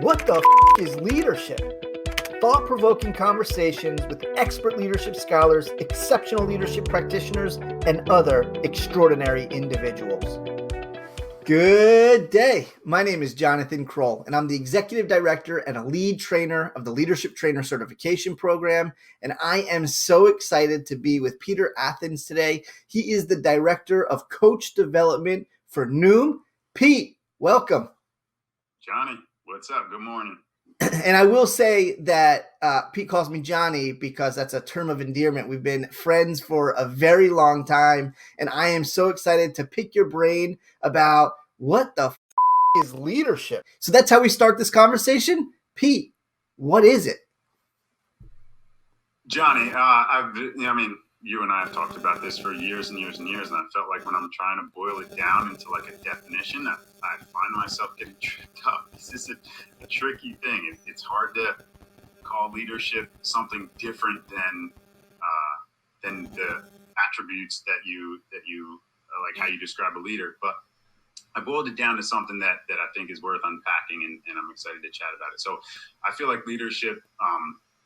What the is leadership? Thought-provoking conversations with expert leadership scholars, exceptional leadership practitioners, and other extraordinary individuals. Good day. My name is Jonathan Kroll, and I'm the Executive Director and a lead trainer of the Leadership Trainer Certification Program. And I am so excited to be with Peter Athans today. He is the Director of Coach Development for Noom. Pete, welcome. Johnny, what's up? Good morning. And I will say that Pete calls me Johnny because that's a term of endearment. We've been friends for a very long time, and I am so excited to pick your brain about what the is leadership. So that's how we start this conversation. Pete, what is it? Johnny, you and I have talked about this for years and years and years, and I felt like when I'm trying to boil it down into like a definition, I find myself getting tripped up. This is a tricky thing. It's hard to call leadership something different than the attributes that you like how you describe a leader. But I boiled it down to something that I think is worth unpacking, and I'm excited to chat about it. So I feel like leadership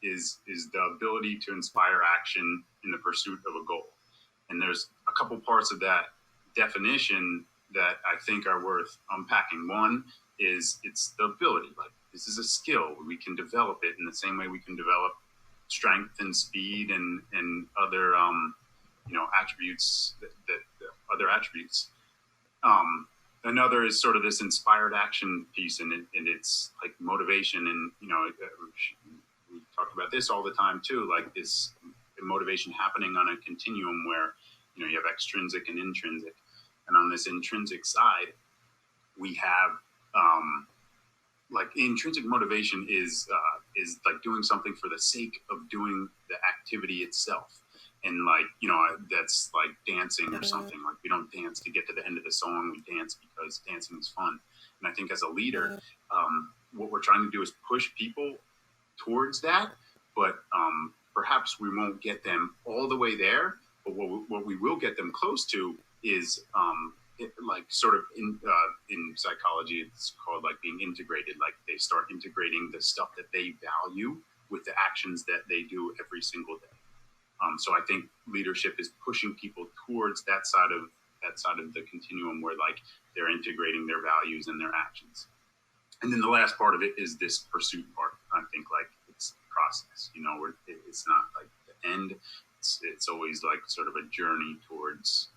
is the ability to inspire action in the pursuit of a goal. And there's a couple parts of that definition that I think are worth unpacking. One is it's the ability. Like, this is a skill. We can develop it in the same way we can develop strength and speed and other attributes that other attributes. Another is sort of this inspired action piece, and it's like motivation, and we talk about this all the time too, like this motivation happening on a continuum where you have extrinsic and intrinsic, and on this intrinsic side we have like intrinsic motivation is like doing something for the sake of doing the activity itself. And that's like dancing or something. Like, we don't dance to get to the end of the song. We dance because dancing is fun. And I think as a leader, what we're trying to do is push people towards that. But perhaps we won't get them all the way there. But what we will get them close to is in psychology, it's called like being integrated. Like, they start integrating the stuff that they value with the actions that they do every single day. So I think leadership is pushing people towards that side of the continuum where like they're integrating their values and their actions. And then the last part of it is this pursuit part. I think like it's a process, it's not like the end. It's always like sort of a journey towards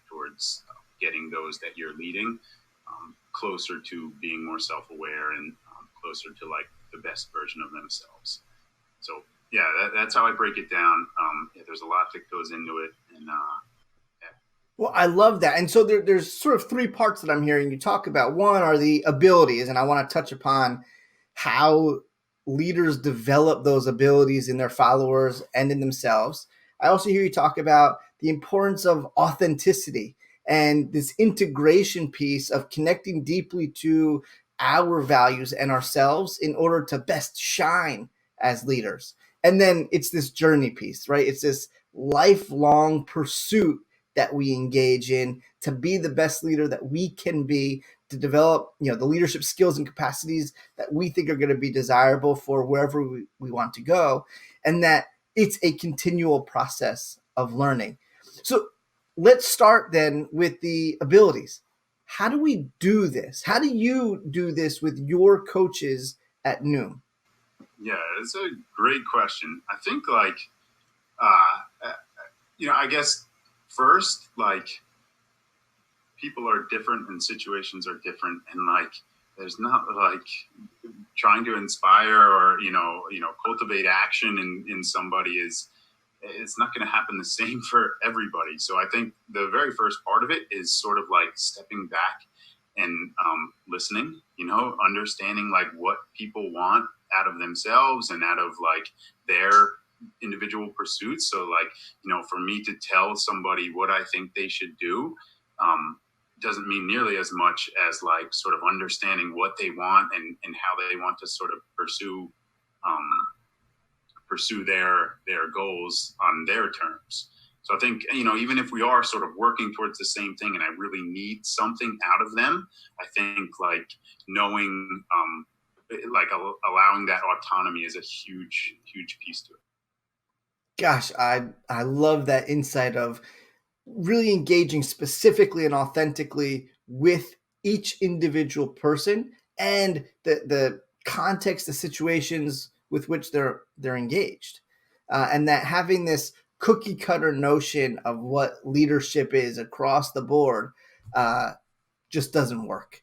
getting those that you're leading closer to being more self-aware and closer to like the best version of themselves. So yeah, that's how I break it down. There's a lot that goes into it. And Well, I love that. And so there's sort of three parts that I'm hearing you talk about. One are the abilities, and I want to touch upon how leaders develop those abilities in their followers and in themselves. I also hear you talk about the importance of authenticity and this integration piece of connecting deeply to our values and ourselves in order to best shine as leaders. And then it's this journey piece, right? It's this lifelong pursuit that we engage in to be the best leader that we can be, to develop, the leadership skills and capacities that we think are going to be desirable for wherever we want to go. And that it's a continual process of learning. So let's start then with the abilities. How do we do this? How do you do this with your coaches at Noom? Yeah, it's a great question. I think I guess first, like, people are different and situations are different, and like there's not like trying to inspire or cultivate action in somebody it's not going to happen the same for everybody. So I think the very first part of it is sort of like stepping back and listening, understanding like what people want out of themselves and out of like their individual pursuits. So like, for me to tell somebody what I think they should do doesn't mean nearly as much as like sort of understanding what they want and how they want to sort of pursue their goals on their terms. So I think, even if we are sort of working towards the same thing and I really need something out of them, I think like knowing like allowing that autonomy is a huge piece to it. Gosh, I love that insight of really engaging specifically and authentically with each individual person and the context, the situations with which they're engaged, and that having this cookie cutter notion of what leadership is across the board just doesn't work.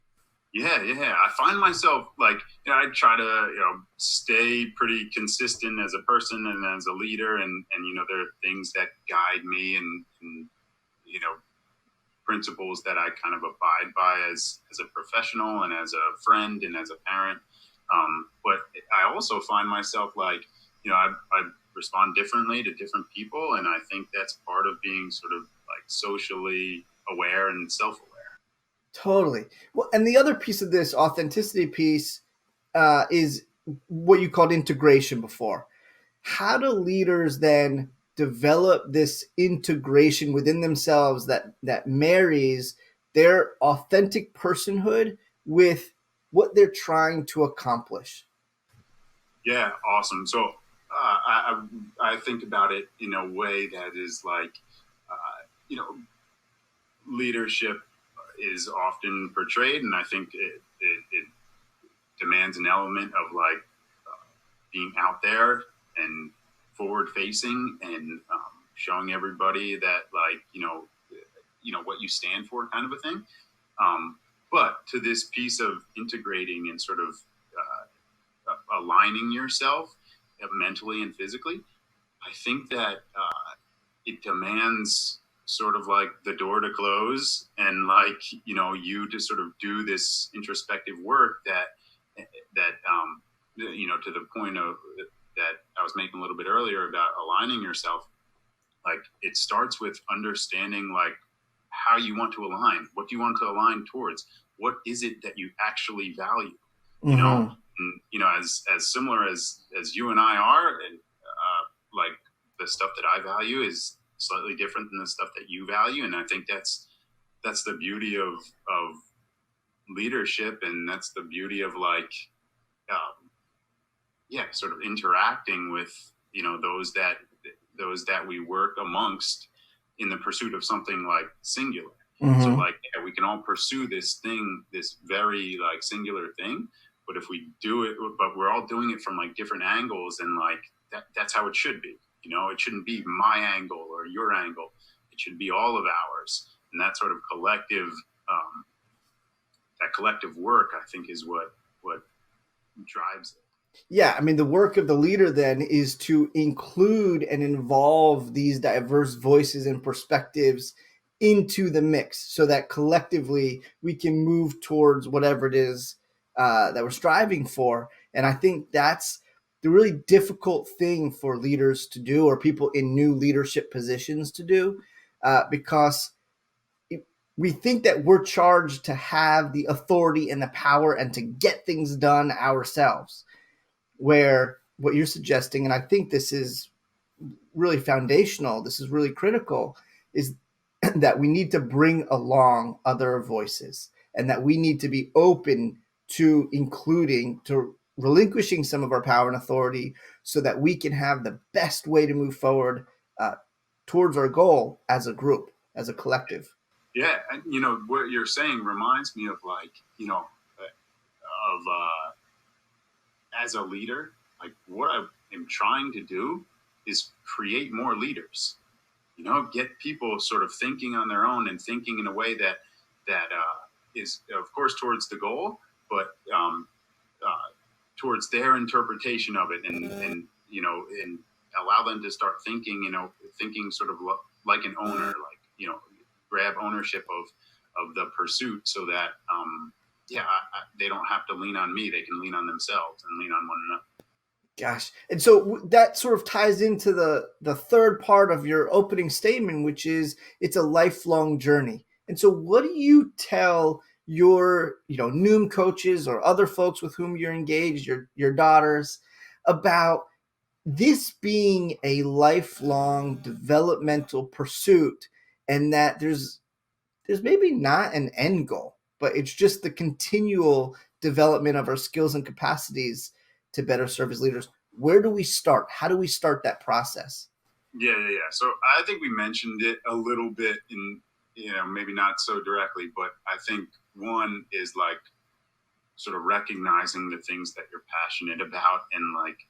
Yeah. I find myself like, I try to, stay pretty consistent as a person and as a leader, and there are things that guide me, and principles that I kind of abide by as a professional and as a friend and as a parent. But I also find myself like, I respond differently to different people, and I think that's part of being sort of like socially aware and self-aware. Totally. Well, and the other piece of this authenticity piece is what you called integration before. How do leaders then develop this integration within themselves that marries their authentic personhood with what they're trying to accomplish? Yeah, awesome. So I think about it in a way that is like, you know, leadership is often portrayed, and I think it demands an element of like being out there and forward facing, and showing everybody that like what you stand for, kind of a thing. But to this piece of integrating and sort of aligning yourself mentally and physically, I think that it demands sort of like the door to close, and like you to sort of do this introspective work that to the point of that I was making a little bit earlier about aligning yourself. Like, it starts with understanding like how you want to align, what do you want to align towards, what is it that you actually value, you know. Mm-hmm. And as similar as you and I are, and like the stuff that I value is slightly different than the stuff that you value, and I think that's the beauty of leadership, and that's the beauty of like sort of interacting with those that we work amongst in the pursuit of something like singular. So Mm-hmm. like, yeah, we can all pursue this thing, this very like singular thing, but if we do it, but we're all doing it from like different angles, and like that's how it should be. It shouldn't be my angle or your angle. It should be all of ours, and that sort of collective work, I think, is what drives it. Yeah, I mean, the work of the leader then is to include and involve these diverse voices and perspectives into the mix so that collectively we can move towards whatever it is that we're striving for. And I think that's the really difficult thing for leaders to do, or people in new leadership positions to do, because we think that we're charged to have the authority and the power and to get things done ourselves, where what you're suggesting, and I think this is really foundational, this is really critical, is that we need to bring along other voices, and that we need to be open to including, to relinquishing some of our power and authority so that we can have the best way to move forward uh, towards our goal as a group, as a collective. Yeah, and what you're saying reminds me of like of as a leader, like what I am trying to do is create more leaders. Get people sort of thinking on their own and thinking in a way that is, of course, towards the goal, but towards their interpretation of it, and allow them to start thinking sort of like an owner, like grab ownership of the pursuit, so that they don't have to lean on me; they can lean on themselves and lean on one another. Gosh. And so that sort of ties into the third part of your opening statement, which is it's a lifelong journey. And so what do you tell your, Noom coaches or other folks with whom you're engaged, your daughters, about this being a lifelong developmental pursuit, and that there's maybe not an end goal, but it's just the continual development of our skills and capacities to better serve as leaders. Where do we start? How do we start that process? Yeah. So I think we mentioned it a little bit in, maybe not so directly, but I think one is like sort of recognizing the things that you're passionate about and like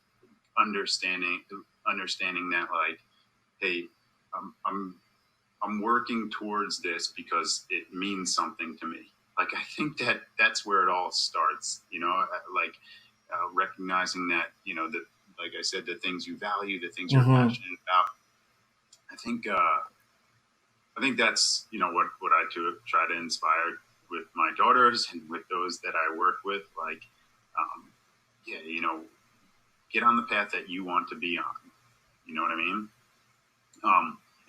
understanding that like, hey, I'm working towards this because it means something to me. Like, I think that's where it all starts, like recognizing that, that, like I said, the things you value, the things you're passionate about. I think that's, what I try to inspire with my daughters and with those that I work with. Like, get on the path that you want to be on. You know what I mean?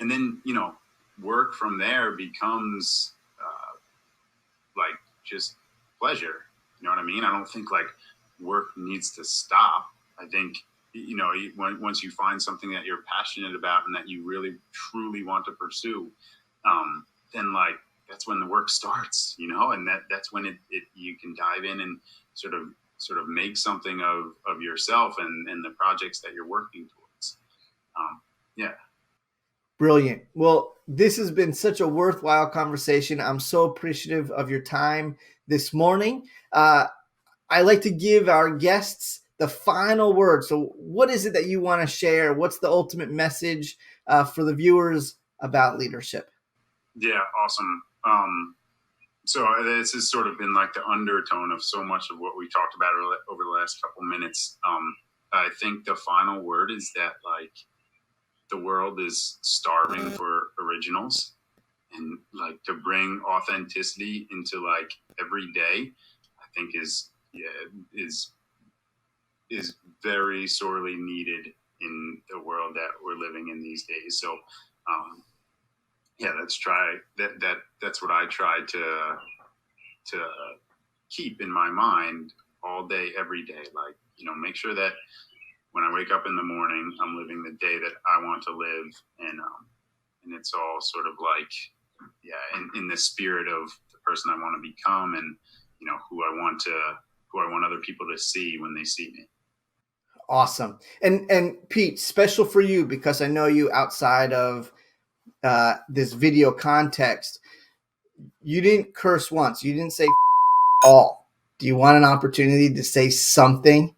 And then, work from there becomes like just pleasure. You know what I mean? I don't think like work needs to stop. I think, once you find something that you're passionate about and that you really truly want to pursue, then like that's when the work starts, and that's when it you can dive in and sort of make something of yourself and the projects that you're working towards. Yeah. Brilliant. Well, this has been such a worthwhile conversation. I'm so appreciative of your time this morning. I like to give our guests the final word. So what is it that you want to share? What's the ultimate message for the viewers about leadership? Yeah, awesome. So this has sort of been like the undertone of so much of what we talked about over the last couple minutes. I think the final word is that like the world is starving for originals, and like to bring authenticity into like every day, I think is very sorely needed in the world that we're living in these days. So, that's what I try to keep in my mind all day, every day. Like, make sure that when I wake up in the morning, I'm living the day that I want to live, and it's all sort of like, in the spirit of the person I want to become, and who I want other people to see when they see me. Awesome. And Pete, special for you, because I know you outside of this video context. You didn't curse once. You didn't say all. Do you want an opportunity to say something?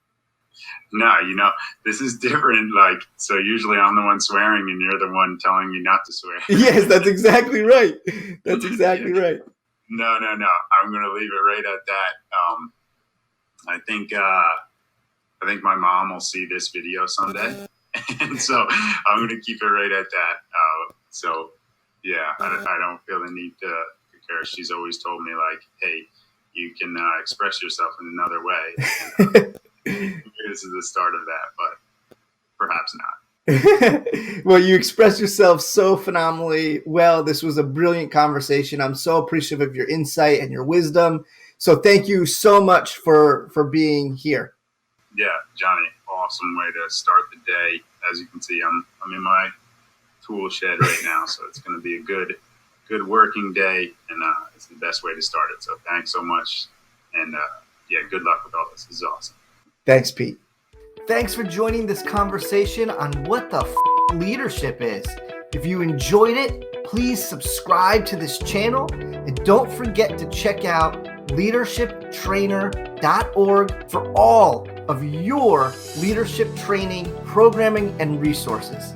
No, this is different. Like, so usually I'm the one swearing and you're the one telling me not to swear. Yes, that's exactly right. That's exactly right. No. I'm going to leave it right at that. I think my mom will see this video someday. And so I'm going to keep it right at that. I don't feel the need to curse. She's always told me like, hey, you can express yourself in another way. This is the start of that, but perhaps not. Well, you expressed yourself so phenomenally well. This was a brilliant conversation. I'm so appreciative of your insight and your wisdom. So thank you so much for being here. Yeah, Johnny, awesome way to start the day. As you can see, I'm in my tool shed right now, so it's going to be a good working day, and it's the best way to start it. So thanks so much, and good luck with all this. This is awesome. Thanks, Pete. Thanks for joining this conversation on what the leadership is. If you enjoyed it, please subscribe to this channel, and don't forget to check out leadershiptrainer.org for all of your leadership training, programming, and resources.